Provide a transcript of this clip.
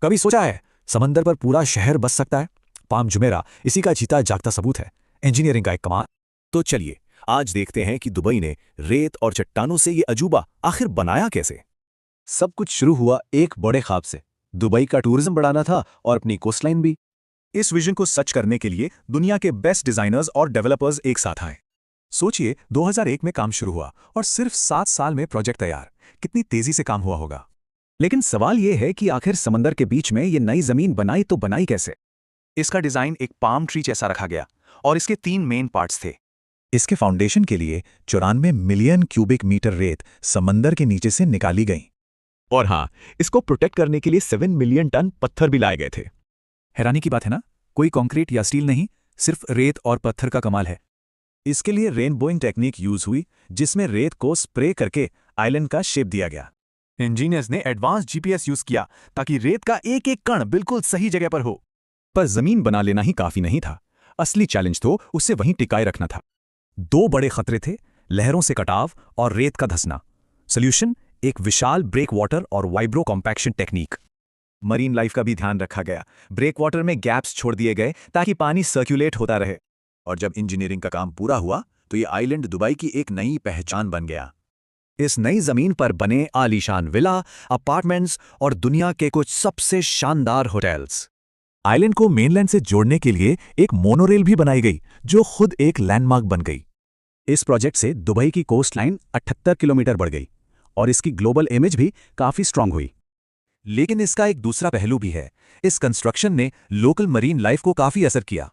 कभी सोचा है समंदर पर पूरा शहर बस सकता है? पाम जुमेरा इसी का जीता जागता सबूत है। इंजीनियरिंग का एक कमाल। तो चलिए आज देखते हैं कि दुबई ने रेत और चट्टानों से ये अजूबा आखिर बनाया कैसे। सब कुछ शुरू हुआ एक बड़े ख्वाब से। दुबई का टूरिज्म बढ़ाना था और अपनी कोस्टलाइन भी। इस विजन को सच करने के लिए दुनिया के बेस्ट डिजाइनर्स और डेवलपर्स एक साथ आए। सोचिए 2001 में काम शुरू हुआ और सिर्फ 7 साल में प्रोजेक्ट तैयार। कितनी तेजी से काम हुआ होगा। लेकिन सवाल यह है कि आखिर समंदर के बीच में ये नई जमीन बनाई तो बनाई कैसे? इसका डिजाइन एक पाम ट्री जैसा रखा गया और इसके 3 मेन पार्ट्स थे। इसके फाउंडेशन के लिए 94 मिलियन क्यूबिक मीटर रेत समंदर के नीचे से निकाली गई। और हाँ, इसको प्रोटेक्ट करने के लिए 7 मिलियन टन पत्थर भी लाए गए थे। हैरानी की बात है ना, कोई कंक्रीट या स्टील नहीं, सिर्फ रेत और पत्थर का कमाल है। इसके लिए रेनबोइंग टेक्निक यूज हुई, जिसमें रेत को स्प्रे करके आइलैंड का शेप दिया गया। इंजीनियर्स ने एडवांस जीपीएस यूज किया ताकि रेत का एक एक कण बिल्कुल सही जगह पर हो। पर जमीन बना लेना ही काफी नहीं था। असली चैलेंज तो उसे वहीं टिकाए रखना था। 2 बड़े खतरे थे, लहरों से कटाव और रेत का धंसना। सोल्यूशन एक विशाल ब्रेक वाटर और vibro compaction technique. Marine life का भी ध्यान रखा गया। ब्रेक वाटर में गैप्स छोड़ दिए गए ताकि पानी सर्कुलेट होता रहे। और जब इंजीनियरिंग का काम पूरा हुआ तो ये आइलैंड दुबई की एक नई पहचान बन गया। इस नई जमीन पर बने आलीशान विला, अपार्टमेंट्स और दुनिया के कुछ सबसे शानदार होटल्स। आइलैंड को मेनलैंड से जोड़ने के लिए एक मोनोरेल भी बनाई गई, जो खुद एक लैंडमार्क बन गई। इस प्रोजेक्ट से दुबई की कोस्ट लाइन 78 किलोमीटर बढ़ गई और इसकी ग्लोबल इमेज भी काफी स्ट्रांग हुई। लेकिन इसका एक दूसरा पहलू भी है। इस कंस्ट्रक्शन ने लोकल मरीन लाइफ को काफी असर किया।